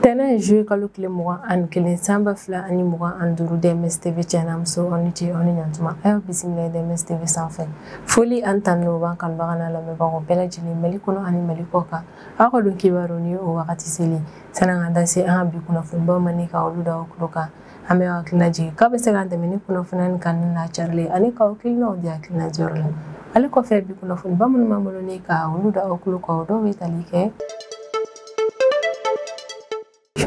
Tena joué kalo kile mugan ani kelen samba fila ani mugan ani duuru DMS TV channel muso oni ce oni ɲantuma ayo bisimila DMS TV sanfɛ foli an tanu b'an kanubaga n'a lamɛnbagaw bɛɛ lajɛlen Mali kɔnɔ ani Mali kɔ kan aw ka don kibaru ni o wagati seli san'an ka da se an ka bi kunnafonibaw ma ni ka olu da aw tulo kan an bɛ hakilina jigin k'a bɛ se k'an dɛmɛ ni kunnafoniya nin kan n'a carilen ani k'aw kilinaw di hakilina jɔyɔrɔ la ale kɔfɛ bi kunnafoniba minnu b'an bolo ni ka olu da aw tulo kan o dɔw bɛ tali kɛ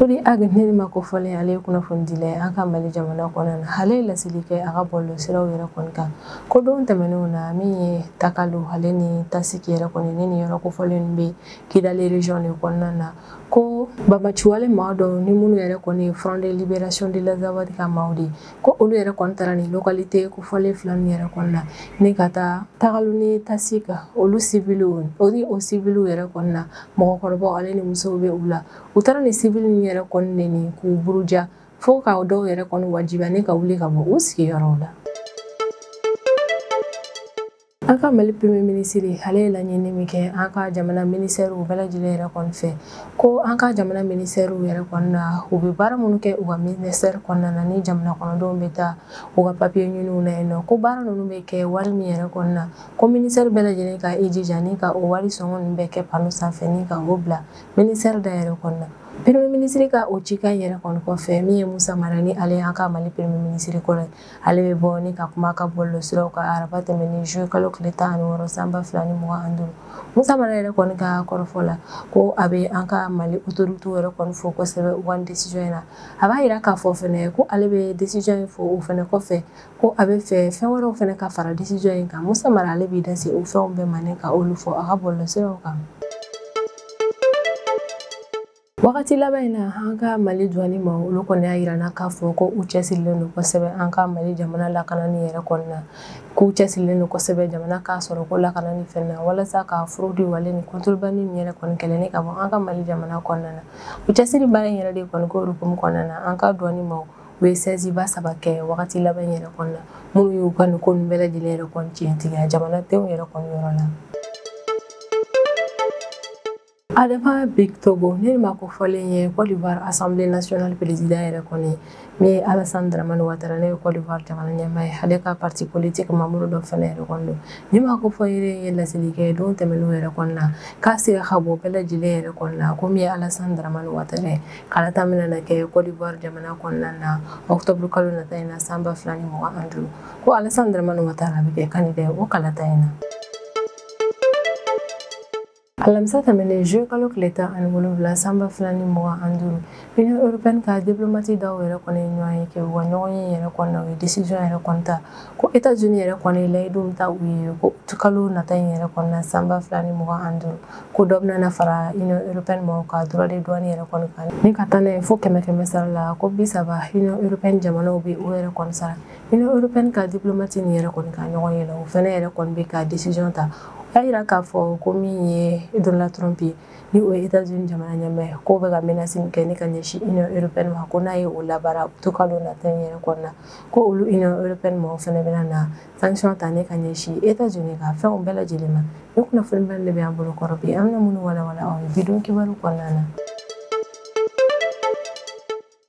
Shodi ag ni ma ko fɔlen ale kunnafoni dila an ka Mali jamana kɔnɔ na ale laseli kɛ a ka bɔlɔlɔ siraw yɛrɛ kɔni kan ko don tɛmɛnenw na min ye Takalu ale ni Tasiki yɛrɛ kɔni ni yɔrɔ kofɔlen bɛ Kidali region de kɔnɔna na ko Bamaciwale maa dɔw ni minnu yɛrɛ kɔni Front de Libération de l'Azawadi ka maaw de ko olu yɛrɛ kɔni taara ni localité kofɔlen fila min yɛrɛ kɔni na ni ka taa Takalu ni Tasika olu civiliw o civiliw yɛrɛ kɔni na mɔgɔkɔrɔbaw ale ni musow bɛ u la u taara ni civil yɛrɛ kɔni neni k'u buruja fo ka dɔw yɛrɛ kɔni wajibiya ne ka wuli ka bɔ u sigiyɔrɔw la an ka Mali premier ministre ale ye laɲini min kɛ an ka jamana ministère u bɛɛ lajɛlen yɛrɛ kɔni fɛ ko an ka jamana ministère yɛrɛ kɔni na u bɛ baara minnu kɛ u ka ministère kɔnɔna na ni jamana kɔnɔdenw bɛ taa u ka papier ɲiniw na yen nɔ ko baara ninnu bɛ kɛ wari min yɛrɛ kɔni na ko ministère bɛɛ lajɛlen ka i jija ni ka o wari sɔngɔ ninnu bɛɛ kɛ panneau sanfɛ ni ka o bila ministère da yɛrɛ kɔni na Premier ministre ka o cikan yɛrɛ kɔni kɔfɛ min ye Musa Mara ni ale an ka Mali premier ministre kɔrɔ ale bɛ bɔ ni ka kuma ka bɔlɔlɔ siraw ka araba tɛmɛnen juillet kalo tile 16 sanba 2025 Musa Mara yɛrɛ kɔni ka kɔrɔfɔ la ko a bɛ an ka Mali autorité yɛrɛ kɔni fo kosɛbɛ u ka décision in na a b'a yira k'a fɔ fɛnɛ ko ale bɛ décision in fo o fɛnɛ kɔfɛ ko a bɛ fɛ fɛn wɛrɛw fɛnɛ ka fara décision in kan Musa Mara ale b'i da se o fɛnw bɛɛ ma ni ka olu fɔ a ka bɔlɔlɔ siraw kan Wagati laban in na an ka Mali douane ma olu kɔni y'a yirana k'a fɔ ko u cɛsirilen don kosɛbɛ an ka Mali jamana lakanani yɛrɛ kɔni na k'u cɛsirilen don kosɛbɛ jamana k'a sɔrɔ ko lakanani fɛn na walasa ka fraude wale ni contrebande yɛrɛ kɔni kɛlɛ ka bɔ an ka Mali jamana kɔnɔna na u cɛsiri baara in yɛrɛ de kɔni ko hukumu kɔnɔna na an ka douane ma u ye saisiba 3 kɛ wagati laban yɛrɛ kɔni na minnu y'u ka nin ko ninnu bɛɛ lajɛlen yɛrɛ kɔni tiɲɛtigiya jamanadenw yɛrɛ kɔni yɔrɔ la Adama Big Togo ne ma ko fɔlen ye Côte d'Ivoire Assemblée nationale président yɛrɛ kɔni min ye Alassane Dramane Ouattara ne ye Côte d'Ivoire jamana ɲɛmaa ye ale ka parti politique membre dɔ fɛnɛ yɛrɛ kɔni don ne ma ko fɔ ye laseli kɛ don tɛmɛnenw yɛrɛ kɔni na k'a sera ka bɔ bɛɛ lajɛlen yɛrɛ kɔni na ko min ye Alassane Dramane Ouattara ye kalata min na kɛ Côte d'Ivoire jamana kɔnɔna na octobre kalo nata in na sanba 2025 ko Alassane Dramane Ouattara bɛ kɛ candidat ye o kalata in na Alamisa tɛmɛnen juillet kalo tile 17 sanba 2025 Union européenne ka diplomate dɔw yɛrɛ kɔni ye ɲɔgɔn ye kɛ u ka ɲɔgɔn ye yɛrɛ kɔni na u ye décision yɛrɛ kɔni ta ko États-Unis yɛrɛ kɔni layidu min ta u ye ko kalo nata in yɛrɛ kɔni na sanba 2025 ko dɔ bɛna fara Union européenne ma ka droit de douane yɛrɛ kɔni kan ni ka taa n'a ye fo 100 sara la ko 30 Union européenne jamanaw bɛ o yɛrɛ kɔni sara Union européenne ka diplomate ni yɛrɛ kɔni ka ɲɔgɔn ye la o fɛnɛ yɛrɛ kɔni bɛ ka décision ta a yira k'a fɔ ko min ye Donald Trump ye ni o ye États-Unis jamana ɲɛmaa ko bɛ ka menace min kɛ ni ka ɲɛsin Union européenne ma ko n'a ye o labaara to kalo nata in yɛrɛ kɔnɔna na ko olu Union européenne ma fɛnɛ bɛna na sanction ta ne ka ɲɛsin États-Unis ka fɛnw bɛɛ lajɛlen ma ni kunnafoni bɛɛ de bɛ an bolo kɔrɔ bi an bɛna minnu walawala aw ye bidon kibaru kɔnɔna na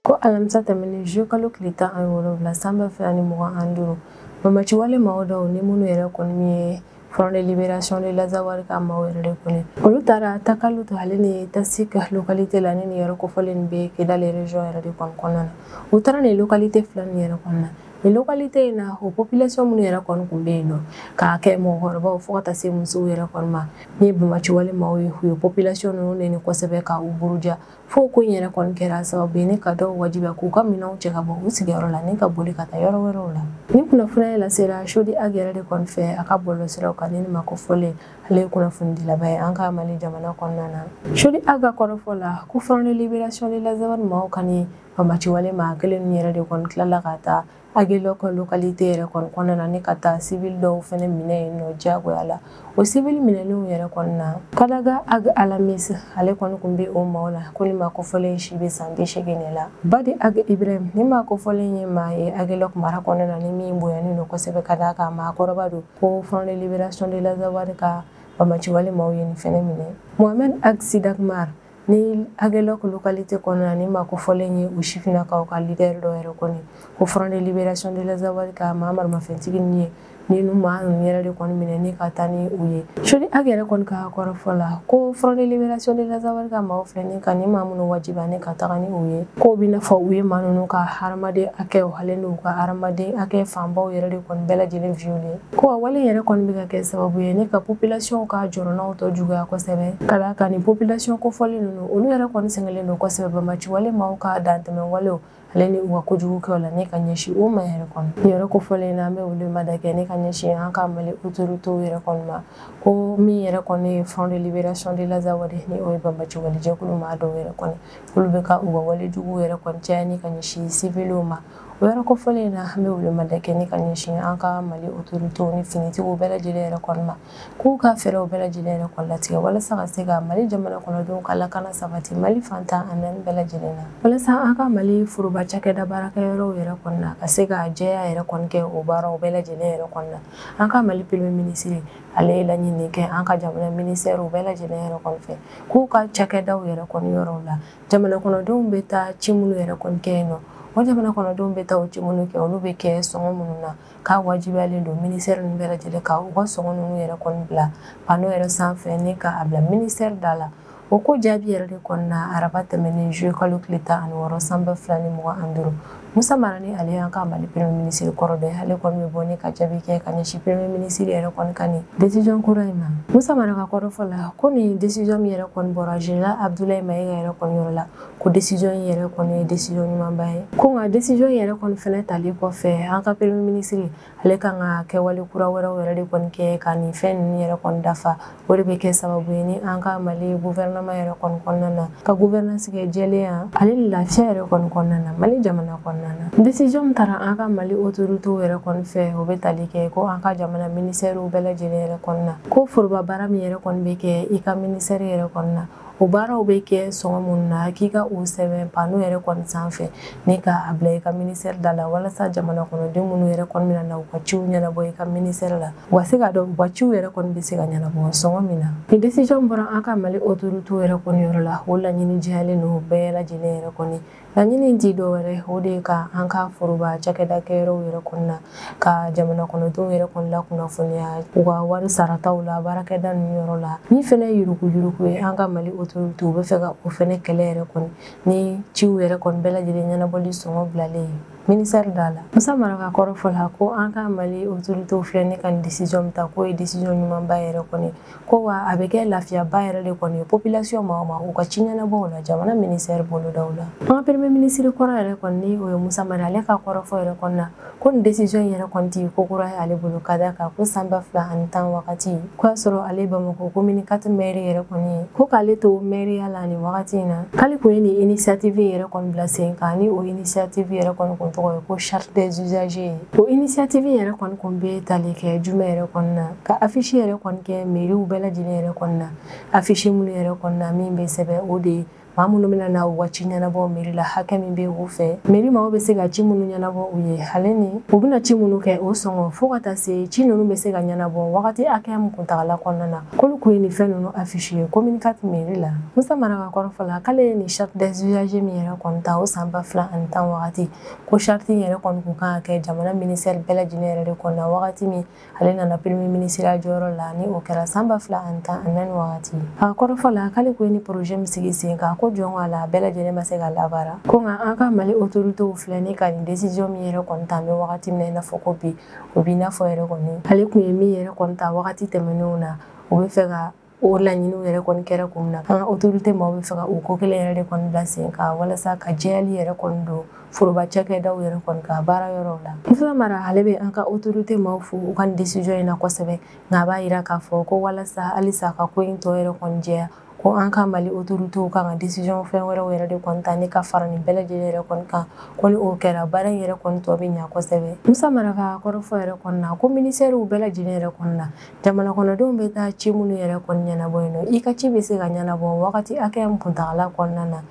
ko alamisa tɛmɛnen juillet kalo tile 17 sanba 2025 Bamaciwale maaw dɔw ni minnu yɛrɛ kɔni min ye Front de Libération de l'Azawadi ka maaw yɛrɛ de kɔni olu taara Takalu to ale ni Tasika localité la ni yɔrɔ kofɔlen bɛ Kidali région yɛrɛ de kɔnɔna na u taara ni localité fila ni yɛrɛ kɔnɔna ni localité in na o population minnu yɛrɛ kɔni kun bɛ yen nɔ k'a kɛ mɔgɔkɔrɔbaw fo ka taa se musow yɛrɛ kɔni ma ni ye Bamaciwale maaw ye u ye population ninnu neni kosɛbɛ ka u buruja fo ko in yɛrɛ kɔni kɛra sababu ye ni ka dɔw wajibiya k'u ka minɛnw cɛ ka bɔ u sigiyɔrɔ la ni ka boli ka taa yɔrɔ wɛrɛw la ni kunnafoniya lasera Shodi Ag yɛrɛ de kɔni fɛ a ka bɔlɔlɔ siraw kan ni ma ko fɔlen ale ye kunnafoni dilaba ye an ka Mali jamana kɔnɔna na Shodi Ag ka kɔrɔfɔ la ko Front de Libération de l'Azawadi maaw kani Bamaciwale maa kelen yɛrɛ de kɔni tilala ka taa Agelo ka localité yɛrɛ kɔni kɔnɔna na ni ka taa civil dɔw fɛnɛ minɛ yen nɔ diyagoya la o civil minɛlenw yɛrɛ kɔni na Kadaga Ag Alamis ale kɔni kun bɛ o maaw la ko ni ma ko fɔlen si bɛ san 80 de la Badi Ag Ibrahim ni ma ko fɔlen ye maa ye Agelo mara kɔnɔna na ni min bonyani don kosɛbɛ ka d'a kan maakɔrɔba don ko Front de Libération de l'Azawadi ka Bamaciwale maaw ye nin fɛnɛ minɛ Mohamed Ag Sidakmar ni agelo ko localité kɔnɔna ni ma ko fɔlen ye u sifinnakaw ka leader dɔ yɛrɛ kɔni ko Front de Libération de la Zawadi ka Mahamadu Mafɛntigi ni ye ni nu ma nu yɛrɛ de kɔni minɛ ni ka taa ni u ye Soni Ag yɛrɛ kɔni ka kɔrɔfɔ la ko Front de Libération de la Zawadi ka maaw filɛ ni ka ni maa minnu wajiba ni ka taga ni u ye ko bɛ n'a fɔ u ye maa ninnu ka hadamaden hakɛw halen n'u ka hadamaden hakɛ fanbaw yɛrɛ de kɔni bɛɛ lajɛlen violer ko a wale yɛrɛ kɔni bɛ ka kɛ sababu ye ni ka population ka jɔrɔnaw tɔ juguya kosɛbɛ ka d'a kan ni population kofɔli ninnu olu yɛrɛ kɔni sɛgɛnlen don kosɛbɛ Bamaci wale maaw ka dantɛmɛ walew ale ni u ka kojugukɛw la ni ka ɲɛsin o ma yɛrɛ kɔni ni yɛrɛ kofɔlen na an bɛ wele mada kɛ ni ka ɲɛsin an ka Mali autorités yɛrɛ kɔni ma ko min yɛrɛ kɔni ye Front de Libération de la Zawadi ni o ye Bamaci walejɛkulu maa dɔw yɛrɛ kɔni olu bɛ ka u ka walejugu yɛrɛ kɔni caya ni ka ɲɛsin civils ma o yɛrɛ kofɔlen na an bɛ wele mada kɛ ni ka ɲɛsin an ka Mali autorités ni finitigiw bɛɛ lajɛlen yɛrɛ kɔni ma k'u ka fɛɛrɛw bɛɛ lajɛlen yɛrɛ kɔni latigɛ walasa ka se ka Mali jamana kɔnɔdenw ka lakana sabati Mali fantan a naani bɛɛ lajɛlen na walasa an ka Mali foroba cakɛda baarakɛyɔrɔw yɛrɛ kɔni na ka se ka jɛya yɛrɛ kɔni kɛ o baaraw bɛɛ lajɛlen yɛrɛ kɔni na an ka Mali premier ministre ale ye laɲini kɛ an ka jamana ministère bɛɛ lajɛlen yɛrɛ kɔni fɛ k'u ka cakɛdaw yɛrɛ kɔni yɔrɔw la jamana kɔnɔdenw bɛ taa ci minnu yɛrɛ kɔni kɛ yen nɔ o jamana kɔnɔdenw bɛ taa o ci minnu kɛ olu bɛ kɛ sɔngɔ minnu na k'a wajibiyalen don ministère ninnu bɛɛ lajɛlen ka u ka sɔngɔ ninnu yɛrɛ kɔni bila panneau yɛrɛ sanfɛ ni ka a bila ministère da la o ko jaabi yɛrɛ de kɔni na araba tɛmɛnen juillet kalo tile 16 san 2025 Musa Mara ni ale y'an ka Mali premier ministre kɔrɔ dɔ ye ale kɔni bɛ bɔ ni ka jaabi kɛ ka ɲɛsin premier ministre yɛrɛ kɔni ka nin décision kura in ma Musa Mara ka kɔrɔfɔ la ko nin décision min yɛrɛ kɔni bɔra général Abdoulaye Mayiga yɛrɛ kɔni yɔrɔ la ko décision in yɛrɛ kɔni ye décision ɲumanba ye ko nka décision in yɛrɛ kɔni fɛnɛ tali kɔfɛ an ka premier ministre ale kan ka kɛwale kura wɛrɛw yɛrɛ de kɔni kɛ ka nin fɛn ninnu yɛrɛ kɔni dafa o de bɛ kɛ sababu ye ni an ka Mali gouvernement yɛrɛ kɔni kɔnɔna na ka gouvernance kɛ jɛlenya ale ni lafiya yɛrɛ kɔni kɔnɔna na Mali jamana kɔnɔna na décision min taara an ka Mali autorités yɛrɛ kɔni fɛ o bɛ tali kɛ ko an ka jamana ministère bɛɛ lajɛlen yɛrɛ kɔni na ko foroba baara min yɛrɛ kɔni bɛ kɛ i ka ministère yɛrɛ kɔni na o baaraw bɛ kɛ sɔngɔ minnu na k'i ka o sɛbɛn panneau yɛrɛ kɔni sanfɛ ni ka a bila i ka ministère da la walasa jamana kɔnɔden minnu yɛrɛ kɔni bɛna na u ka ciw ɲɛnabɔ i ka ministère la u ka se ka dɔn u ka ciw yɛrɛ kɔni bɛ se ka ɲɛnabɔ sɔngɔ min na ni décision bɔra an ka Mali autorités yɛrɛ kɔni yɔrɔ la o laɲini diyalen don bɛɛ lajɛlen yɛrɛ kɔni laɲini ti dɔwɛrɛ o de ka an ka foroba cakɛda kɛyɔrɔw yɛrɛ kɔni na ka jamana kɔnɔdenw yɛrɛ kɔni la kunnafoniya u ka wari sarataw la baarakɛda ninnu yɔrɔ la min fɛnɛ ye yurugu ye an ka Mali autorités u bɛ fɛ ka o fɛnɛ kɛlɛ yɛrɛ kɔni ni ciw yɛrɛ kɔni bɛɛ lajɛlen ɲɛnabɔli sɔngɔ bilalen ye ministère da la Musa Mara ka kɔrɔfɔ la ko an ka Mali autorités filɛ ni ka nin décision min ta k'o ye décision ɲumanba yɛrɛ kɔni ko wa a bɛ kɛ lafiyaba yɛrɛ de kɔni ye population ma u ka ci ɲɛnabɔw la jamana ministère bolodaw la an ka premier ministre kɔrɔ yɛrɛ kɔni ni o ye Musa Mara ale ka kɔrɔfɔ yɛrɛ kɔni na ko nin décision yɛrɛ kɔni ti ko kura ye ale bolo ka d'a kan ko san 2010 wagati ko y'a sɔrɔ ale Bamako commune 4 maire yɛrɛ kɔni ye ko k'ale to maire la nin wagati in na k'ale kun ye nin initiative yɛrɛ kɔni bila sen kan ni o initiative yɛrɛ kɔni kun tɔgɔ ye ko charte des usagers o initiative yɛrɛ kɔni kun bɛ tali kɛ jumɛn yɛrɛ kɔni na ka affiche yɛrɛ kɔni kɛ mairiw bɛɛ lajɛlen yɛrɛ kɔni na affiche minnu yɛrɛ kɔni na min bɛ sɛbɛn o de ye maa minnu bɛna na u ka ci ɲɛnabɔ mairie la hakɛ min bɛ u fɛ mairie maaw bɛ se ka ci minnu ɲɛnabɔ u ye ale ni u bɛna ci minnu kɛ o sɔngɔ fo ka taa se ci ninnu bɛ se ka ɲɛnabɔ wagati hakɛya min kuntagala kɔnɔna na k'olu kun ye nin fɛn ninnu affiche ye commune 4 mairie la Musa Mara ka kɔrɔfɔ la k'ale ye nin charte des usagers min yɛrɛ kɔni ta o san 2010 wagati ko charte in yɛrɛ kɔni kun kan ka kɛ jamana ministère bɛɛ lajɛlen yɛrɛ de kɔnɔ wagati min ale nana premier ministre jɔyɔrɔ la ni o kɛra san 2014 wagati a ka kɔrɔfɔ la k'ale kun ye nin projet min sigi sen kan ko jɔn a la bɛɛ lajɛlen ma se ka labaara ko nka an ka Mali autorités filɛ ni ka nin décision min yɛrɛ kɔni ta an bɛ wagati min na i n'a fɔ ko bi o b'i n'a fɔ yɛrɛ kɔni ale kun ye min yɛrɛ kɔni ta wagati tɛmɛnenw na o bɛ fɛ ka o laɲiniw yɛrɛ kɔni kɛra kun min na an ka autorités maaw bɛ fɛ ka o ko kelen yɛrɛ de kɔni bila sen kan walasa ka jɛyali yɛrɛ kɔni don foroba cakɛdaw yɛrɛ kɔni ka baara yɔrɔw la Musa Mara ale bɛ an ka autorités maaw fo u ka nin décision in na kosɛbɛ nka a b'a yira k'a fɔ ko walasa halisa ka ko in tɔ yɛrɛ kɔni jɛya ko an ka Mali autorités kan ka décision fɛn wɛrɛw yɛrɛ de kɔni ta ne ka fara nin bɛɛ lajɛlen yɛrɛ kɔni kan ko ni o kɛra baara in yɛrɛ kɔni tɔ bɛ ɲa kosɛbɛ Musa Mara ka kɔrɔfɔ yɛrɛ kɔni na ko ministère bɛɛ lajɛlen yɛrɛ kɔni na jamana kɔnɔdenw bɛ taa ci minnu yɛrɛ kɔni ɲɛnabɔ yen nɔ i ka ci bɛ se ka ɲɛnabɔ wagati hakɛya min kuntagala kɔnɔna na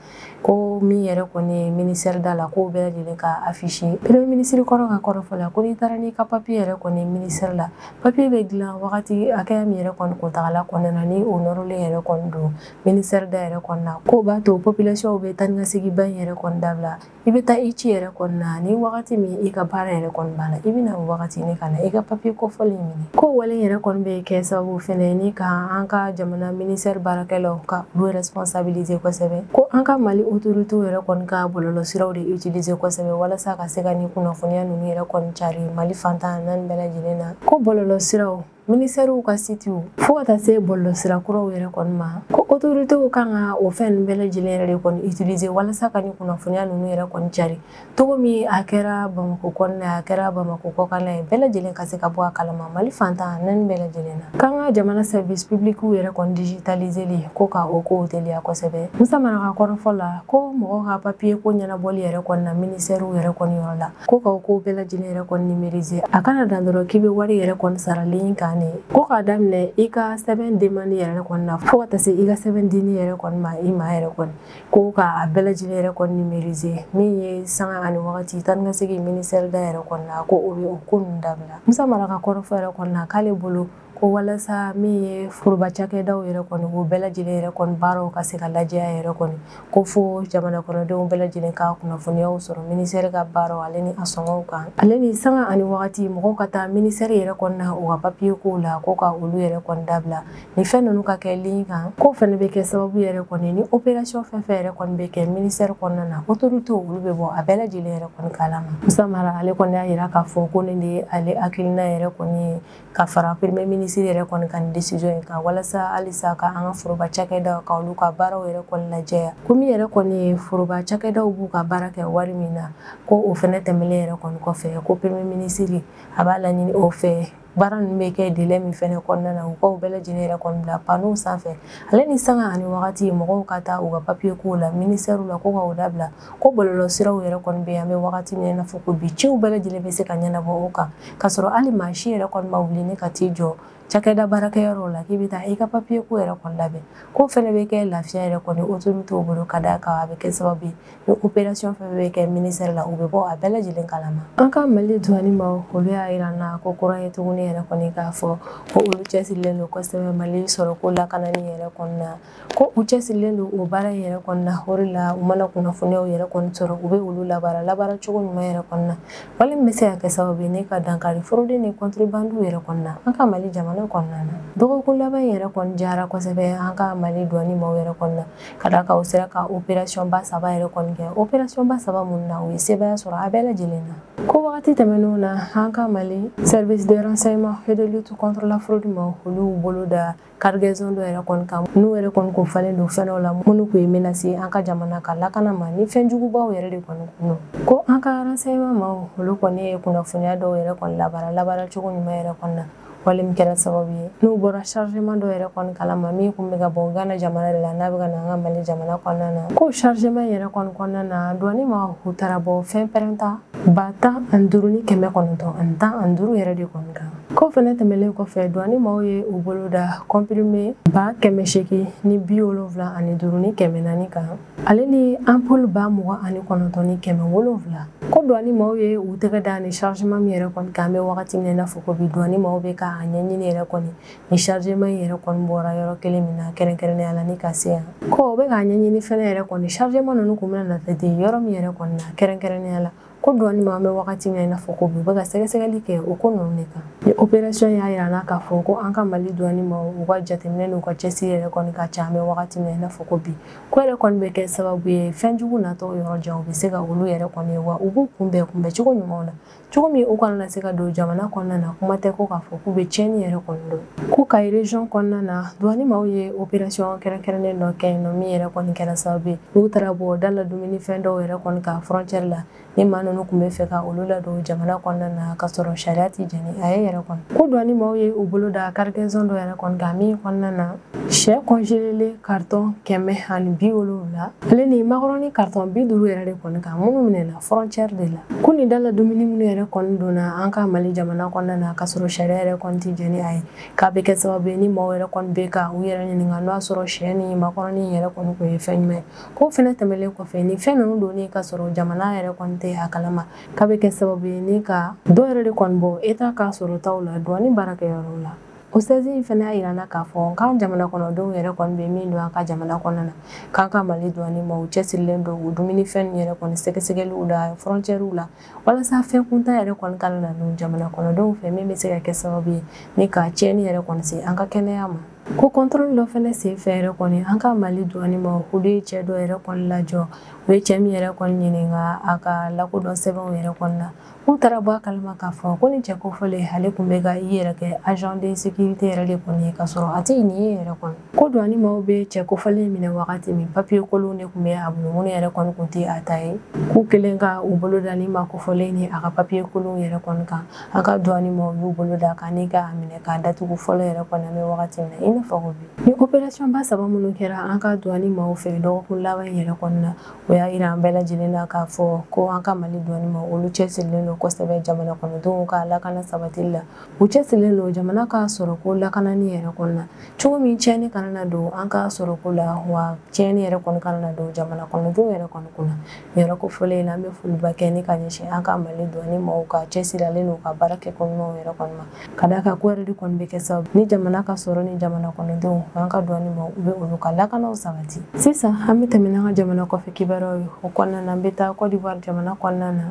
ko min yɛrɛ kɔni ye ministère da la k'o bɛɛ lajɛlen ka affiche premier ministre kɔrɔ ka kɔrɔfɔ la ko n'i taara n'i ka papier yɛrɛ kɔni ministère la papier bɛ dilan wagati hakɛya min yɛrɛ kɔni kuntagala kɔnɔna na ni o nɔrɔlen yɛrɛ kɔni don ministère da yɛrɛ kɔnɔna ko b'a to population bɛ taa ni ka segin ba in yɛrɛ kɔni dabila i bɛ taa i ci yɛrɛ kɔnɔna ni wagati min i ka baara yɛrɛ kɔni banna i bɛna o wagati ne ka na i ka papier kɔfɔli minɛ ko wale yɛrɛ kɔni bɛ kɛ sababu fɛnɛ ni ka an ka jamana ministère baarakɛlaw ka olu responsabiliser kosɛbɛ ko an ka Mali autorité yɛrɛ kɔni ka bɔlɔlɔsiraw de utiliser kosɛbɛ walasa ka se ka ni kunnafoniya ninnu yɛrɛ kɔni cari Mali fantan naani bɛɛ lajɛlen na ko bɔlɔlɔsiraw ministère ka sitiw fo ka taa se bɔlɔlɔsira kuraw yɛrɛ kɔni ma ko autorités kan ka o fɛn ninnu bɛɛ lajɛlen yɛrɛ de kɔni utiliser walasa ka ni kunnafoniya ninnu yɛrɛ kɔni cari togo min a kɛra Bamako kɔnɔna a kɛra Bamako kɔkan ye bɛɛ lajɛlen ka se ka bɔ a kalama Mali fantan naani bɛɛ lajɛlen na k'an ka jamana service public yɛrɛ kɔni digitaliseli ko ka o ko teliya kosɛbɛ Musa Maraka kɔrɔfɔ la ko mɔgɔ ka papier ko ɲɛnabɔli yɛrɛ kɔni na ministère yɛrɛ kɔni yɔrɔ la ko ka o ko bɛɛ lajɛlen yɛrɛ kɔni numériser a kana dan dɔrɔn k'i bɛ wari yɛrɛ kɔni sarali kan ko k'a daminɛ i ka sɛbɛn demande yɛrɛ kɔni na fo ka taa se i ka sɛbɛn dini yɛrɛ kɔni ma i ma yɛrɛ kɔni ko k'a bɛɛ lajɛlen yɛrɛ kɔni numériser min ye sanga ani wagati taa ni ka segin ministère da yɛrɛ kɔni na ko o bɛ o ko ninnu dabila Musa Maraka kɔrɔfɔ yɛrɛ kɔni na k'ale bolo ko walasa min ye foroba cakɛdaw yɛrɛ kɔni o bɛɛ lajɛlen yɛrɛ kɔni baaraw ka se ka lajɛya yɛrɛ kɔni ko fo jamana kɔnɔdenw bɛɛ lajɛlen ka kunnafoniyaw sɔrɔ ministère ka baaraw ale ni a sɔngɔw kan ale ni sanga ani wagati mɔgɔw ka taa ministère yɛrɛ kɔni na o ka papier kow la ko ka olu yɛrɛ kɔni dabila ni fɛn ninnu ka kɛ ligne kan ko fɛnɛ bɛ kɛ sababu yɛrɛ kɔni ni opération fɛn fɛn yɛrɛ kɔni bɛ kɛ ministère kɔnɔna na autorité olu bɛ bɔ a bɛɛ lajɛlen yɛrɛ kɔni kalama Musa Mara ale kɔni y'a yira k'a fɔ ko nin de ye ale hakilina yɛrɛ kɔni ye ka fara premier ministre yɛrɛ kɔni ka nin décision in kan walasa halisa ka an ka foroba cakɛdaw ka olu ka baaraw yɛrɛ kɔni lajɛya ko min yɛrɛ kɔni ye foroba cakɛdaw b'u ka baara kɛ wari min na ko o fɛnɛ tɛmɛlen yɛrɛ kɔni kɔfɛ ko premier ministre a b'a laɲini o fɛ baara ninnu bɛ kɛ délai min fɛnɛ kɔnɔna na u ka o bɛɛ lajɛlen yɛrɛ kɔni bila panneau sanfɛ ale ni sanga ani wagati mɔgɔw ka taa u ka papier kow la ministère la ko ka o dabila ko bɔlɔlɔsiraw yɛrɛ kɔni bɛ yan an bɛ wagati min na i n'a fɔ ko bi ciw bɛɛ lajɛlen bɛ se ka ɲɛnabɔ o kan k'a sɔrɔ hali maa si yɛrɛ kɔni ma wuli ne ka t'i jɔ cakɛda baarakɛyɔrɔ la k'i bɛ taa i ka papier ko yɛrɛ kɔni labɛn ko fɛnɛ bɛ kɛ lafiya yɛrɛ kɔni autoritéw bolo ka d'a kan a bɛ kɛ sababu ye ni opération fɛn bɛ kɛ ministère la u bɛ bɔ a bɛɛ lajɛlen kalama an ka Mali douane maaw olu y'a yira n na ko kura ye tuguni yɛrɛ kɔni k'a fɔ ko olu cɛsirilen don kosɛbɛ Mali sɔrɔ ko lakanani yɛrɛ kɔni na ko u cɛsirilen don o baara in yɛrɛ kɔni na o de la u mana kunnafoniyaw yɛrɛ kɔni sɔrɔ u bɛ olu labaara cogo ɲuman yɛrɛ kɔni na wale min bɛ se ka kɛ sababu ye ne ka dankari fraude ni contrebande yɛrɛ kɔni na an ka Mali jamana kɔnɔna na dɔgɔkun laban yɛrɛ kɔni diyara kosɛbɛ an ka Mali douane maaw yɛrɛ kɔni na ka d'a kan u sera ka opération ba saba yɛrɛ kɔni kɛ opération ba saba minnu na u ye sebaya sɔrɔ a bɛɛ lajɛlen na ko wagati tɛmɛnenw na an ka Mali service de renseignement et de lutte contre la fraude maaw olu bolo da cargaison dɔ yɛrɛ kɔni kan n'u yɛrɛ kɔni ko falen don fɛnw la minnu kun ye menace an ka jamana ka lakana ma ni fɛnjugubaw yɛrɛ de kɔni kunu ko an ka renseignement maaw olu kɔni ye kunnafoniya dɔw yɛrɛ kɔni labaara cogo ɲuman yɛrɛ kɔni na wale min kɛra sababu ye n'u bɔra chargement dɔ yɛrɛ kɔni kalama min kun bɛ ka bɔ Ghana jamana de la n'a bɛ ka na an ka Mali jamana kɔnɔna na ko chargement yɛrɛ kɔni kɔnɔna na douane maaw u taara bɔ fɛn pɛrɛnta 15,915 yɛrɛ de kɔni kan ko fɛnɛ tɛmɛlen kɔfɛ douane maaw ye u bolo da comprimé 875,400 kan ale ni ampoule 20,917 ko douane maaw ye u tɛgɛ da ni chargement min yɛrɛ kɔni kan bɛ wagati min na i n'a fɔ ko bi douane maaw bɛ ka a ɲɛɲini yɛrɛ kɔni ni chargement yɛrɛ kɔni bɔra yɔrɔ kelen min na kɛrɛnkɛrɛnnenya la ni ka se yan ko o bɛ k'a ɲɛɲini fɛnɛ yɛrɛ kɔni chargement ninnu kun bɛna nata ten yɔrɔ min yɛrɛ kɔni na kɛrɛnkɛrɛnnenya la ko douane maaw bɛ wagati min na i n'a fɔ ko bi u bɛ ka sɛgɛsɛgɛli kɛ o ko ninnu de kan ni opération y'a yira n na k'a fɔ ko an ka Mali douane maaw u ka jateminɛ n'u ka cɛsiri yɛrɛ kɔni ka ca an bɛ wagati min na i n'a fɔ ko bi ko yɛrɛ kɔni bɛ kɛ sababu ye fɛnjugu natɔ yɔrɔ jan u bɛ se ka olu yɛrɛ kɔni ye wa u b'u kunbɛn cogo ɲumanw na cogo min u kana na se ka don jamana kɔnɔna na kuma tɛ ko k'a fɔ k'u bɛ tiɲɛni yɛrɛ kɔni don ko Kayi région kɔnɔna na douane maaw ye opération kɛrɛnkɛrɛnnen dɔ kɛ yen nɔ min yɛrɛ kɔni kɛra sababu ye n'u taara bɔ da la dumunifɛn dɔw yɛrɛ kɔni ka frontière la ni maa ninnu kun bɛ fɛ ka olu ladon jamana kɔnɔna na ka sɔrɔ sariya tɛ jɛni a ye yɛrɛ kɔni ko douane maaw ye u bolo da cargaison dɔ yɛrɛ kɔni kan min kɔnɔna na sɛ congelé carton 170 ale ni macaroni carton 50 yɛrɛ de kɔni kan minnu minɛna frontière de la ko ni da la dumuni minnu yɛrɛ kɔni donna an ka Mali jamana kɔnɔna na ka sɔrɔ sariya yɛrɛ kɔni tɛ jɛni a ye k'a bɛ kɛ sababu ye ni maaw yɛrɛ kɔni bɛ ka u yɛrɛ ɲininka n'o y'a sɔrɔ sɛ ni macaroni yɛrɛ kɔni kun ye fɛn ɲuman ye ko fɛnɛ tɛmɛlen kɔfɛ ni fɛn ninnu donni ka sɔrɔ jamana yɛrɛ kɔni tɛ a kalama k'a bɛ kɛ sababu ye ni ka dɔ yɛrɛ de kɔni bɔ état ka sɔrɔ taw la douane baarakɛyɔrɔ la o sɛzi fɛnɛ y'a yir'an na k'a fɔ k'an jamana kɔnɔdenw yɛrɛ kɔni bɛ min don an ka jamana kɔnɔna na k'an ka Mali dɔɔni ma u cɛsirilen don u dumunifɛn yɛrɛ kɔni sɛgɛsɛgɛliw la frontières la walasa fɛn kuntan yɛrɛ kɔni kana na don jamana kɔnɔdenw fɛ min bɛ se ka kɛ sababu ye ni ka tiɲɛni yɛrɛ kɔni se an ka kɛnɛya ma. Ko contrôle dɔ fɛnɛ sen fɛ yɛrɛ kɔni an ka Mali dɔɔni ma olu ye cɛ dɔ yɛrɛ kɔni lajɔ u ye cɛ min yɛrɛ kɔni ɲininka a ka lakodɔn sɛbɛnw yɛrɛ kɔni na k'u taara bɔ a kalama k'a fɔ ko ni cɛ kofɔlen ale tun bɛ ka i yɛrɛ kɛ agent de sécurité yɛrɛ de kɔni ye k'a sɔrɔ a tɛ nin ye yɛrɛ kɔni ko douane maaw bɛ cɛ kofɔlen minɛ wagati min papier kolon de tun bɛ a bolo minnu yɛrɛ kɔni tun tɛ a ta ye k'u kelen ka u bolo da ni ma kofɔlen ni a ka papier kolon yɛrɛ kɔni kan an ka douane maaw y'u bolo da kan ni ka minɛ k'a datugu fɔlɔ yɛrɛ kɔni an bɛ wagati min na i n'a fɔ ko bi ni opération ba saba minnu kɛra an ka douane maaw fɛ dɔgɔkun laban yɛrɛ kɔni na o y'a yira an bɛɛ lajɛlen na k'a fɔ ko an ka Mali douane maaw olu cɛsirilen don kosɛbɛ jamana kɔnɔdenw ka lakana sabatili la u cɛsirilen don jamana ka sɔrɔ ko lakanani yɛrɛ kɔni na cogo min tiɲɛni kana na don an ka sɔrɔ ko la wa tiɲɛni yɛrɛ kɔni kana na don jamana kɔnɔdenw yɛrɛ kɔni kunna nin yɔrɔ kofɔlen na an bɛ foliba kɛ ni ka ɲɛsin an ka Mali douane maaw ka cɛsirilen don ka baara kɛ ko ɲumanw yɛrɛ kɔni ma ka d'a kan ko yɛrɛ de kɔni bɛ kɛ sababu ni jamana ka sɔrɔ ni jamana kɔnɔdenw an ka douane maaw u bɛ olu ka lakanaw sabati sisan an bɛ tɛmɛ n'an ka jamana kɔfɛ kibaruyaw ye o kɔnɔna na an bɛ taa Côte d'Ivoire jamana kɔnɔna na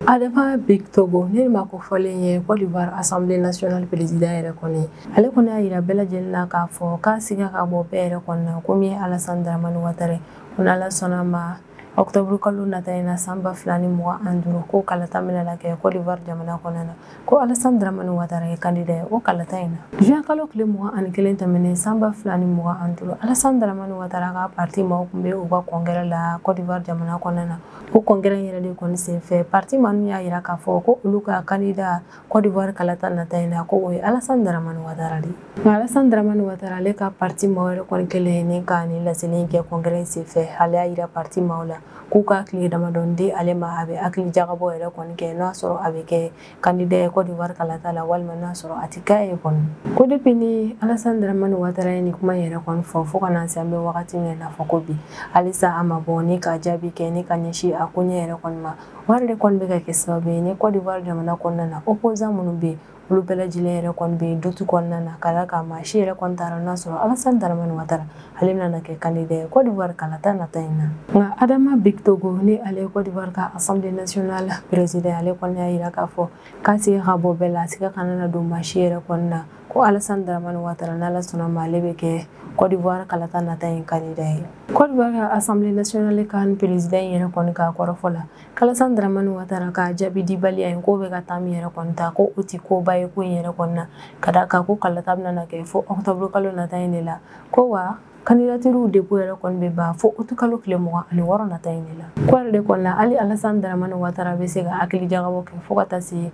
Adama Big Togo ne ma kofɔlen ye Côte d'Ivoire Assemblée nationale président yɛrɛ kɔni ale kɔni y'a yira bɛɛ lajɛlen na k'a fɔ k'a siga ka bɔ bɛɛ yɛrɛ kɔni na komi Alassane Dramane Ouattara ko n'Ala sɔnna ma octobre kalo nata in na san 2025 ko kalata bɛna na kɛ Côte d'Ivoire jamana kɔnɔna na ko Alassane Dramane Ouattara ye candidat ye o kalata in na juin kalo tile 21 tɛmɛnen san 2025 Alassane Dramane Ouattara ka parti maaw tun bɛ u ka congrès la Côte d'Ivoire jamana kɔnɔna na o congrès yɛrɛ de kɔni senfɛ parti maa min y'a yira k'a fɔ ko olu ka candidat Côte d'Ivoire kalata nata in na ko o ye Alassane Dramane Ouattara de nka Alassane Dramane Ouattara ale ka parti maaw yɛrɛ kɔni kɛlen ni ka nin laseli kɛ congrès senfɛ ale y'a yira parti maaw la k'u ka tile damadɔni di ale ma a bɛ hakili jagabɔ yɛrɛ kɔni kɛ n'a sɔrɔ a bɛ kɛ candidat ye Côte d'Ivoire kalata la walima n'a sɔrɔ a tɛ k'a ye kɔni ko depuis ni Alassane Dramane Ouattara ye nin kuma yɛrɛ kɔni fɔ fo ka na se an bɛ wagati min na fɔ ko bi halisa a ma bɔ ni ka jaabi kɛ ni ka ɲɛsin a ko ɲɛ yɛrɛ kɔni ma o yɛrɛ de kɔni bɛ ka kɛ sababu ye ni Côte d'Ivoire jamana kɔnɔna na opposant minnu bɛ yen olu bɛɛ lajɛlen yɛrɛ kɔni bɛ dutu kɔnɔna na ka d'a kan maa si yɛrɛ kɔni t'a dɔn n'a sɔrɔ Alassane Dramane Ouattara ale bɛna kɛ candidat ye Côte d'Ivoire kalata nata in na nka Adama Big Togo ni ale ye Côte d'Ivoire ka Assemblée nationale président ale kɔni y'a yira k'a fɔ k'a siga ka bɔ bɛɛ la a siga kana na don maa si yɛrɛ kɔni na ko Alassane Dramane Ouattara n'Ala sɔnna ma ale bɛ kɛ Côte d'Ivoire kalata nata in candidat ye Côte d'Ivoire ka Assemblée nationale kan président yɛrɛ kɔni ka kɔrɔfɔ la Alassane Dramane Ouattara ka jaabi dibaliya in ko bɛ ka taa min yɛrɛ kɔni ta ko o tɛ koba ye ko in yɛrɛ kɔni na ka d'a kan ko kalata bɛna kɛ fo octobre kalo nata in de la ko wa candidature dépôt yɛrɛ kɔni bɛ ban fo août kalo tile 26 nata in de la ko yɛrɛ de kɔni na hali Alassane Dramane Ouattara bɛ se ka hakili jagabɔ kɛ fo ka taa se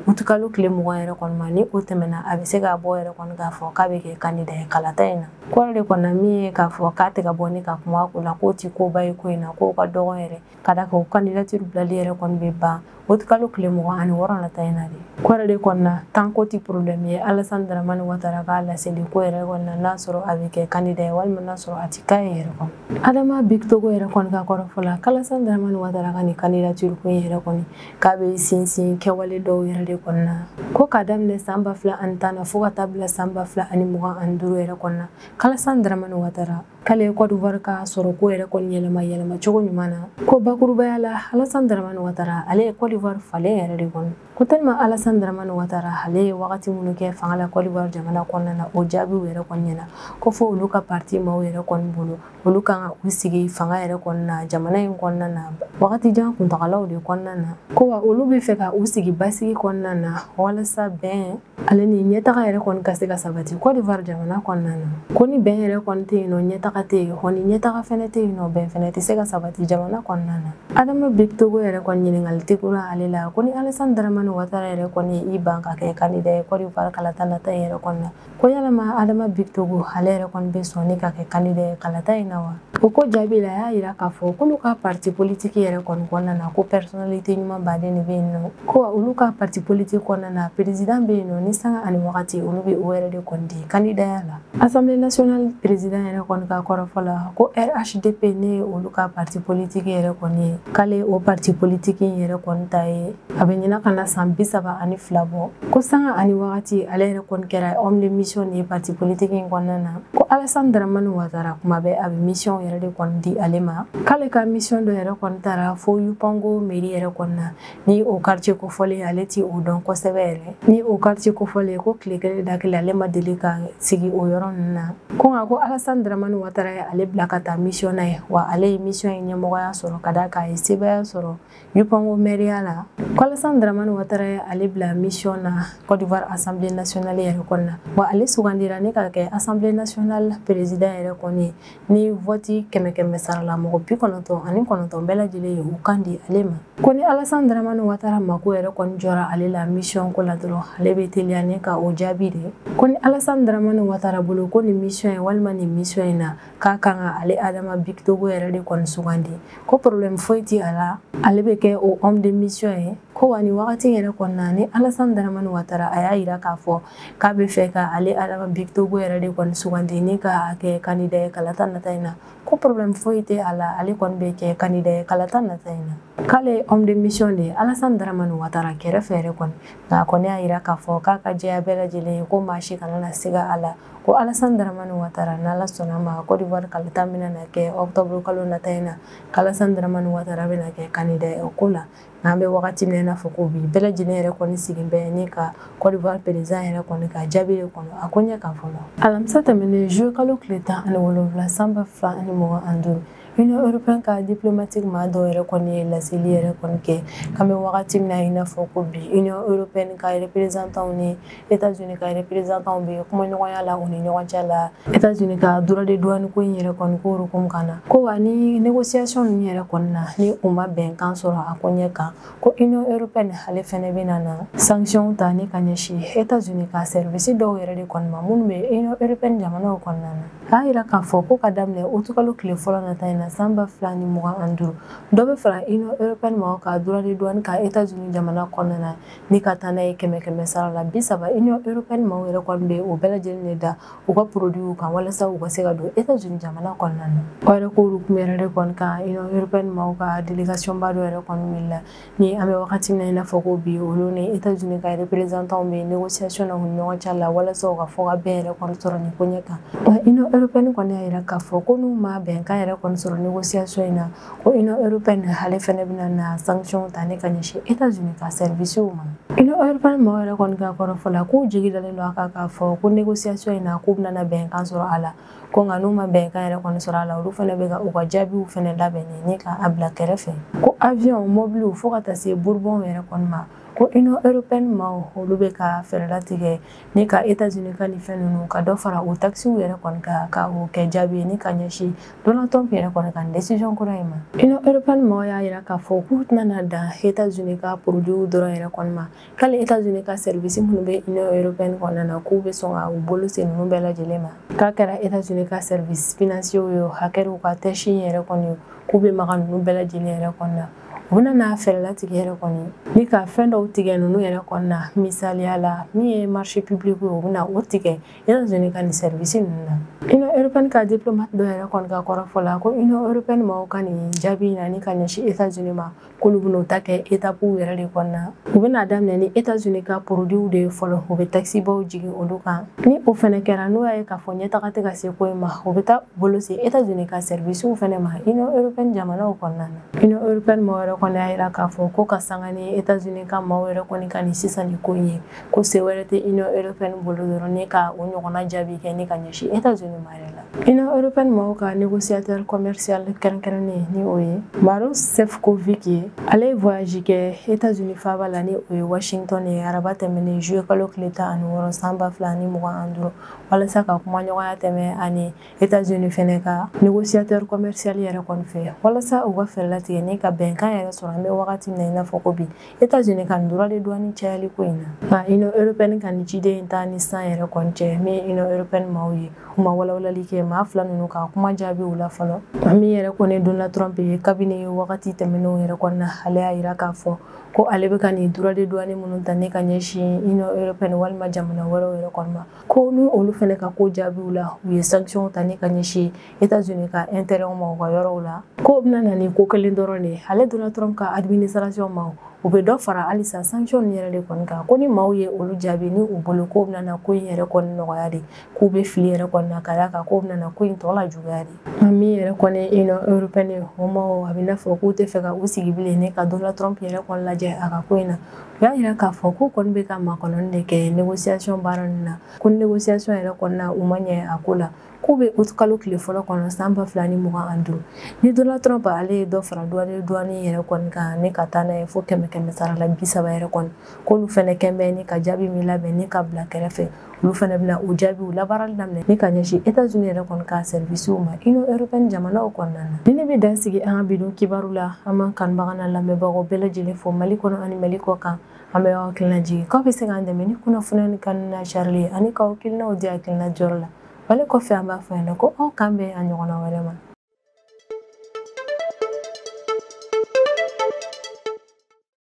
août kalo tile 20 yɛrɛ kɔni ma ni o tɛmɛna a bɛ se ka bɔ yɛrɛ kɔni k'a fɔ k'a bɛ kɛ candidat ye kalata in na ko yɛrɛ de kɔni na min ye k'a fɔ k'a tɛ ka bɔ ni ka kuma ko la k'o tɛ koba ye ko in na k'o ka dɔgɔn yɛrɛ ka d'a kan o candidature bilali yɛrɛ kɔni bɛ ban août kalo tile 26 nata in na de ko yɛrɛ de kɔni na tant ko tɛ problème ye Alassane Dramane Ouattara k'a laseli ko yɛrɛ kɔni na n'a sɔrɔ a bɛ kɛ candidat ye walima n'a sɔrɔ a tɛ k'a ye yɛrɛ kɔni Adama Big Togo yɛrɛ kɔni ka kɔrɔfɔ la Alassane Dramane Ouattara ka nin candidature ko in yɛrɛ kɔni k'a bɛ sinsin kɛwale dɔw yɛrɛ de kɔni na ko k'a daminɛ san 2010 na fo ka taa bila san 2025 yɛrɛ kɔni na Alassane Dramane Ouattara k'ale ye Côte d'Ivoire ka sɔrɔ ko yɛrɛ kɔni yɛlɛma cogo ɲuman na ko bakurubaya la Alassane Dramane Ouattara ale ye Côte d'Ivoire falen yɛrɛ de kɔni ko tellement Alassane Dramane Ouattara ale ye wagati minnu kɛ fanga la Côte d'Ivoire jamana kɔnɔna na o jaabiw yɛrɛ kɔni ɲɛna ko fo olu ka parti maaw yɛrɛ kɔni bolo olu kan ka u sigi fanga yɛrɛ kɔnɔna na jamana in kɔnɔna na wagati jan kuntagalaw de kɔnɔna na ko wa olu bɛ fɛ ka u sigi basigi kɔnɔna na walasa bɛn ale ni ɲɛtaga yɛrɛ kɔni ka se ka sabati Côte d'Ivoire jamana kɔnɔna na ko ni bɛn yɛrɛ kɔni tɛ yen nɔ ɲɛtaga tɛ yen hɔn ni ɲɛtaga fɛnɛ tɛ yen nɔ bɛn fɛnɛ tɛ se ka sabati jamana kɔnɔna na Adama Big Togo yɛrɛ kɔni ɲininkali tɛ kura ale la ko ni Alassane Dramane Ouattara yɛrɛ kɔni ye i ban ka kɛ candidat ye Côte d'Ivoire kalata nata in yɛrɛ kɔni na ko yalama Adama Big Togo ale yɛrɛ kɔni bɛ sɔn ni ka kɛ candidat ye kalata in na wa o ko jaabi la a y'a yira k'a fɔ k'olu ka parti politique yɛrɛ kɔni kɔnɔna na ko personnalité ɲuman baden de bɛ yen nɔ ko olu ka parti politique kɔnɔna na président bɛ yen nɔ ni sanga ani wagati olu bɛ o yɛrɛ de kɔni di candidaya la Assemblée nationale président yɛrɛ kɔni ka kɔrɔfɔ la ko RHDP ne ye olu ka parti politique yɛrɛ kɔni ye k'ale o parti politique in yɛrɛ kɔni ta ye a bɛ ɲina ka na san san 32 bɔ ko sanga ani wagati ale yɛrɛ kɔni kɛra homme de mission ni parti politique in kɔnɔna na ko Alassane Dramane Ouattara kuma bɛ a bɛ mission yɛrɛ de kɔni di ale ma k'ale ka mission dɔ yɛrɛ kɔni taara fo Yupango mairie yɛrɛ kɔni na ni o quartier kofɔlen ale ti o dɔn kosɛbɛ yɛrɛ ni o quartier kofɔlen ko tile kelen da kelen ale ma deli ka sigi o yɔrɔ ninnu na ko nka ko Alassane Dramane Ouattara ye ale bila ka taa mission na ye wa ale ye mission in ɲɛmɔgɔya sɔrɔ ka da k'a ye sebaya sɔrɔ Yupango mairie la ko Alassane Dramane Ouattara ye ale bila mission na Côte d'Ivoire Assemblée nationale yɛrɛ kɔni na wa ale sugandira ne ka kɛ Assemblée nationale président yɛrɛ kɔni ni vote 100 sarala mɔgɔ 99 bɛɛ lajɛlen ye u kan di ale ma ko ni Alassane Dramane Ouattara mako yɛrɛ kɔni jɔra ale la mission ko la dɔrɔn ale bɛ teliya ne ka o jaabi de ko ni Alassane Dramane Ouattara bolo ko ni mission ye walima ni mission in na k'a kan ka ale Adama Big Togo yɛrɛ de kɔni sugandi ko problème foyi ti a la ale bɛ kɛ o homme de mission ye ko wa ni wagati yɛrɛ kɔnɔna ni Alassane Dramane Ouattara a y'a yira k'a fɔ k'a bɛ fɛ ka ale Adama Big Togo yɛrɛ de kɔni sugandi ni ka kɛ candidat ye kalata nata in na ko problème foyi tɛ a la ale kɔni bɛ kɛ candidat ye kalata nata in na k'ale ye homme de mission de ye Alassane Dramane Ouattara kɛrɛfɛ yɛrɛ kɔni nka a kɔni y'a yira k'a fɔ k'a ka jɛya bɛɛ lajɛlen ye ko maa si kana na siga a la ko Alassane Dramane Ouattara n'Ala sɔnna ma Côte d'Ivoire kalata bɛna na kɛ octobre kalo nata in na Alassane Dramane Ouattara bɛna kɛ candidat ye o ko la n'an bɛ wagati min na i n'a fɔ ko bi bɛɛ lajɛlen yɛrɛ kɔni sigin bɛ ni ka Côte d'Ivoire président yɛrɛ kɔni ka jaabi de kɔnɔ a ko ɲɛ kan fɔlɔ alamisa tɛmɛnen juillet kalo tile 17 san 2025 Union européenne ka diplomatique maa dɔw yɛrɛ kɔni ye laseli yɛrɛ kɔni kɛ k'an bɛ wagati min na i n'a fɔ ko bi Union européenne ka représentants ni États-Unis ka représentants bɛ kumaɲɔgɔnya la u ni ɲɔgɔn cɛ la États-Unis ka droit de douane ko in yɛrɛ kɔni ko hukumu kan na ko wa ni négociation ninnu yɛrɛ kɔni na ni u ma bɛnkan sɔrɔ a ko ɲɛ kan ko Union européenne ale fɛnɛ bɛ na sanction ta ni ka ɲɛsin États-Unis ka service dɔw yɛrɛ de kɔni ma minnu bɛ Union européenne jamanaw kɔnɔna na a yira k'a fɔ ko ka daminɛ août kalo tile fɔlɔ nata in na san 2025 dɔ bɛ fara Union européenne ma ka droit de douane ka États-Unis jamana kɔnɔna na ni ka taa n'a ye 100 sara la 30 Union européenne ma yɛrɛ kɔni bɛ o bɛɛ lajɛlen de da u ka produits kan walasa u ka se ka don États-Unis jamana kɔnɔna na o yɛrɛ ko hukumu yɛrɛ de kɔni kan Union européenne ma ka délégation ba dɔ yɛrɛ kɔni wulila ni an bɛ wagati min na i n'a fɔ ko bi olu ni États-Unis ka représentants bɛ négociation na u ni ɲɔgɔn cɛ la walasa u ka fɔ ka bɛn yɛrɛ kɔni sɔrɔ ni ko ɲɛ kan Union européenne kɔni y'a yira k'a fɔ ko n'u ma bɛnkan yɛrɛ kɔni sɔrɔ négociation in na ko Union européenne ale fɛnɛ bɛna na sanction ta ne ka ɲɛsin États-Unis ka service ma Union européenne ma yɛrɛ kɔni ka kɔrɔfɔ la k'u jigi dalen don a kan k'a fɔ ko négociation in na k'u bɛna na bɛnkan sɔrɔ a la ko nka n'u ma bɛnkan yɛrɛ kɔni sɔrɔ a la olu fɛnɛ bɛ ka u ka jaabiw fɛnɛ labɛn ni ka a bila kɛrɛfɛ ko avion mobile fo ka taa se bourbon yɛrɛ kɔni ma ko Union européenne ma olu bɛ ka fɛɛrɛ latigɛ ni ka États-Unis ka ni fɛn ninnu ka dɔ fara o taxiw yɛrɛ kɔni ka o kɛ jaabi ye ni ka ɲɛsin Donald Trump yɛrɛ kɔni ka décision kura in ma Union européenne ma y'a yira k'a fɔ k'u tɛna na dan États-Unis ka produits dɔrɔn yɛrɛ kɔni ma k'ale États-Unis ka service minnu bɛ Union européenne kɔnɔna na k'u bɛ sɔn ka u bolo se ninnu bɛɛ lajɛlen ma k'a kɛra États-Unis ka service financier ye o hakɛ u ka tɛsi yɛrɛ kɔni k'u bɛ maga ninnu bɛɛ lajɛlen yɛrɛ kɔni na u bɛna n'a fɛɛrɛ latigɛ yɛrɛ kɔni ni ka fɛn dɔw tigɛ ninnu yɛrɛ kɔni na misaliya la min ye marché public ye u bɛna o tigɛ États-Unis ka nin service ninnu na Union européenne ka diplomate dɔ yɛrɛ kɔni ka kɔrɔfɔ la ko Union européenne ma ka nin jaabi na ni ka ɲɛsin États-Unis ma k'olu bɛna ta kɛ étape yɛrɛ de kɔni na u bɛna daminɛ ni États-Unis ka produits de ye fɔlɔ u bɛ taxi baw jigin olu kan ni o fɛnɛ kɛra n'o y'a ye k'a fɔ ɲɛtaga tɛ ka se ko in ma u bɛ taa bolo se États-Unis ka service fɛnɛ ma Union européenne jamanaw kɔnɔna na Union européenne ma yɛrɛ kɔni y'a yira k'a fɔ ko ka sanga ni États-Unis ka maaw yɛrɛ kɔni ka ni sisan ni ko in ye ko se wɛrɛ tɛ Union européenne bolo dɔrɔn ni ka o ɲɔgɔnna jaabi kɛ ni ka ɲɛsin États-Unis ma yɛrɛ la Union européenne maaw ka négociateur commercial kɛrɛnkɛrɛnnen ni o ye Maroš Šefčovič ye ale ye voyage kɛ États-Unis faaba la ni o ye Washington ye araba tɛmɛnen juillet kalo tile 16 san 2025 walasa ka kumaɲɔgɔnya tɛmɛ ani États-Unis fɛnɛ ka négociateur commercial yɛrɛ kɔni fɛ walasa u ka fɛɛrɛ latigɛ ni ka bɛnkan yɛrɛ sɔrɔ an bɛ wagati min na i n'a fɔ ko bi États-Unis ka droit de douane cayali ko in na nka Union européenne ka nin ciden in ta ni san yɛrɛ kɔni cɛ min Union européenne maaw ye u ma walawalali kɛ maa fila ninnu ka kuma jaabi u la fɔlɔ min yɛrɛ kɔni Donald Trump ye kabini wagati tɛmɛnenw yɛrɛ kɔni na ale y'a yira k'a fɔ ko ale bɛ ka nin droit de douane minnu ta ni ka ɲɛsin Union européenne walima jamana wɛrɛw yɛrɛ kɔni ma ko ni olu fɛnɛ ka ko jaabiw la u ye sanction ta ni ka ɲɛsin États-Unis ka intérêt ma u ka yɔrɔw la ko bɛna na ni ko kelen dɔrɔn de ale Donald Trump ka administration ma u bɛ dɔ fara halisa sanction yɛrɛ de kɔni kan ko ni maaw ye olu jaabi ni u bolo ko bɛna ko in yɛrɛ kɔni nɔgɔya de k'u bɛ fili yɛrɛ kɔni na ka d'a kan ko bɛna ko in tɔ la juguya de min yɛrɛ kɔni Union européenne o maaw a bɛ n'a fɔ k'u tɛ fɛ ka u sigi bilen ne ka Donald Trump yɛrɛ kɔni lajɛ a ka ko in na u y'a yira k'a fɔ k'u kɔni bɛ ka makɔnɔni de kɛ négociation baara nin na ko négociation yɛrɛ kɔni na u ma ɲɛ a ko la k'u bɛ août kalo tile fɔlɔ kɔnɔ san 2025 ni Donald Trump ale ye dɔ fara douane yɛrɛ kɔni kan ne ka taa n'a ye fo 100 sara la 30 yɛrɛ kɔni k'olu fɛnɛ kɛn bɛ ni ka jaabi min labɛn ni ka bila kɛrɛfɛ olu fɛnɛ bɛna o jaabiw labaarali daminɛ ni ka ɲɛsin États-Unis yɛrɛ kɔni ka services ma Union européenne jamanaw kɔnɔna na ni ne bɛ dan sigi an ka bidon kibaru la an b'an kanubaga n'a lamɛnbagaw bɛɛ lajɛlen fo Mali kɔnɔ ani Mali kɔ kan an bɛ aw hakilina jigin k'aw bɛ se k'an dɛmɛ ni kunnafoniya ni kanu n'a carili ye ani k'aw hakilinaw di hakilina jɔyɔrɔ la wale kɔfɛ an b'a fɔ yan ko aw k'an bɛn a ɲɔgɔnna wɛrɛ ma